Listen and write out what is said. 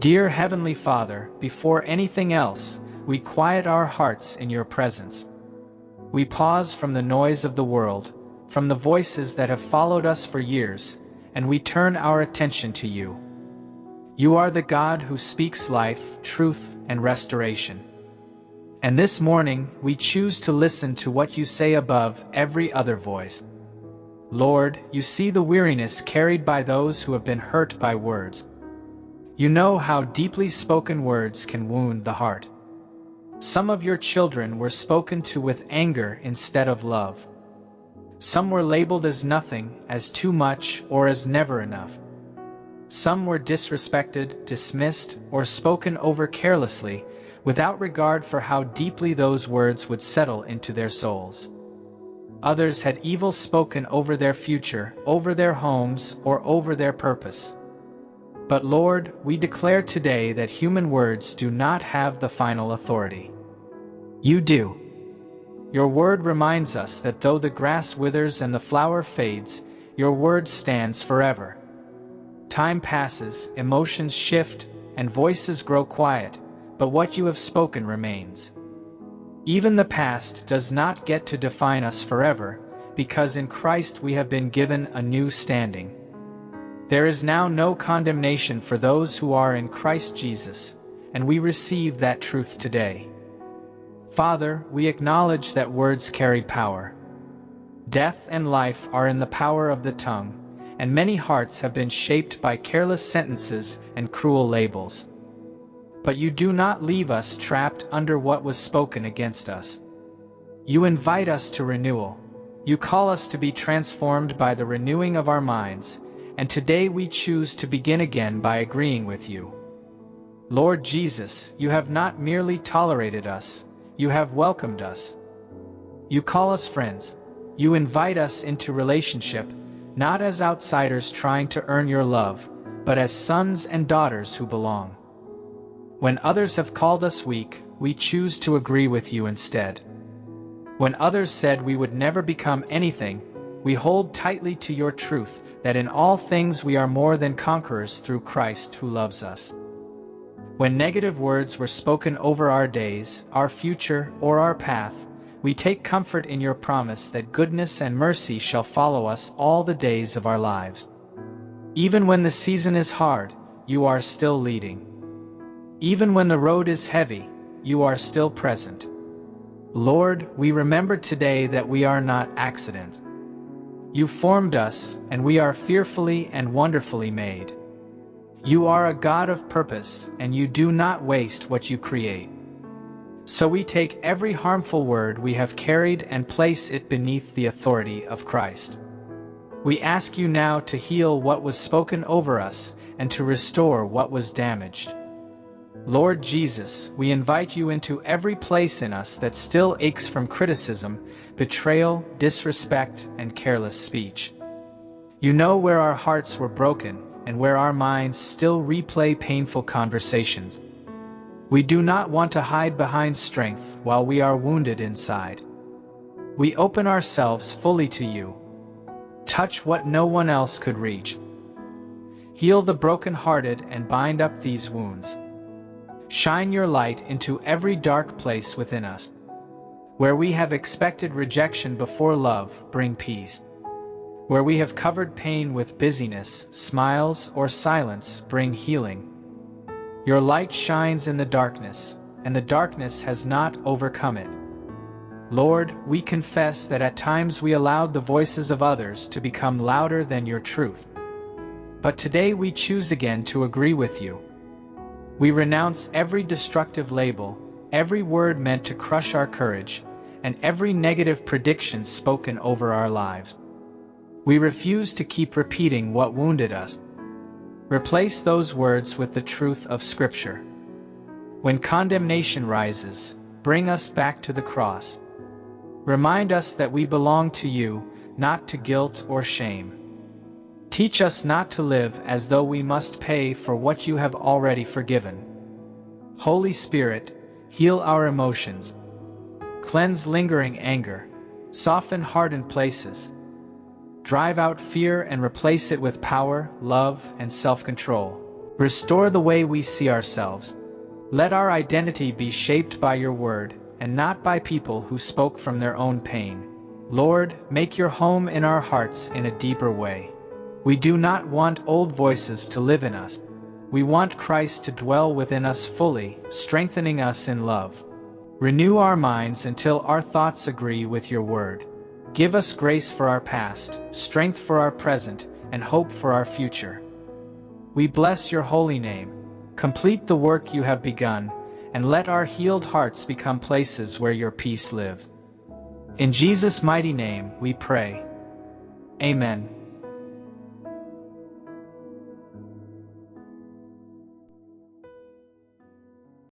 Dear Heavenly Father, before anything else, we quiet our hearts in your presence. We pause from the noise of the world, from the voices that have followed us for years, and we turn our attention to you. You are the God who speaks life, truth, and restoration. And this morning, we choose to listen to what you say above every other voice. Lord, you see the weariness carried by those who have been hurt by words. You know how deeply spoken words can wound the heart. Some of your children were spoken to with anger instead of love. Some were labeled as nothing, as too much, or as never enough. Some were disrespected, dismissed, or spoken over carelessly, without regard for how deeply those words would settle into their souls. Others had evil spoken over their future, over their homes, or over their purpose. But Lord, we declare today that human words do not have the final authority. You do. Your word reminds us that though the grass withers and the flower fades, your word stands forever. Time passes, emotions shift, and voices grow quiet, but what you have spoken remains. Even the past does not get to define us forever, because in Christ we have been given a new standing. There is now no condemnation for those who are in Christ Jesus, and we receive that truth today. Father, we acknowledge that words carry power. Death and life are in the power of the tongue, and many hearts have been shaped by careless sentences and cruel labels. But you do not leave us trapped under what was spoken against us. You invite us to renewal. You call us to be transformed by the renewing of our minds, and today we choose to begin again by agreeing with you. Lord Jesus, you have not merely tolerated us, you have welcomed us. You call us friends. You invite us into relationship, not as outsiders trying to earn your love, but as sons and daughters who belong. When others have called us weak, we choose to agree with you instead. When others said we would never become anything, we hold tightly to your truth that in all things we are more than conquerors through Christ who loves us. When negative words were spoken over our days, our future, or our path, we take comfort in your promise that goodness and mercy shall follow us all the days of our lives. Even when the season is hard, you are still leading. Even when the road is heavy, you are still present. Lord, we remember today that we are not accident. You formed us, and we are fearfully and wonderfully made. You are a God of purpose, and you do not waste what you create. So we take every harmful word we have carried and place it beneath the authority of Christ. We ask you now to heal what was spoken over us and to restore what was damaged. Lord Jesus, we invite you into every place in us that still aches from criticism, betrayal, disrespect, and careless speech. You know where our hearts were broken and where our minds still replay painful conversations. We do not want to hide behind strength while we are wounded inside. We open ourselves fully to you. Touch what no one else could reach. Heal the brokenhearted and bind up these wounds. Shine your light into every dark place within us. Where we have expected rejection before love, bring peace. Where we have covered pain with busyness, smiles, or silence, bring healing. Your light shines in the darkness, and the darkness has not overcome it. Lord, we confess that at times we allowed the voices of others to become louder than your truth. But today we choose again to agree with you. We renounce every destructive label, every word meant to crush our courage, and every negative prediction spoken over our lives. We refuse to keep repeating what wounded us. Replace those words with the truth of Scripture. When condemnation rises, bring us back to the cross. Remind us that we belong to you, not to guilt or shame. Teach us not to live as though we must pay for what you have already forgiven. Holy Spirit, heal our emotions. Cleanse lingering anger. Soften hardened places. Drive out fear and replace it with power, love, and self-control. Restore the way we see ourselves. Let our identity be shaped by your word, and not by people who spoke from their own pain. Lord, make your home in our hearts in a deeper way. We do not want old voices to live in us. We want Christ to dwell within us fully, strengthening us in love. Renew our minds until our thoughts agree with your word. Give us grace for our past, strength for our present, and hope for our future. We bless your holy name. Complete the work you have begun, and let our healed hearts become places where your peace live. In Jesus' mighty name we pray. Amen.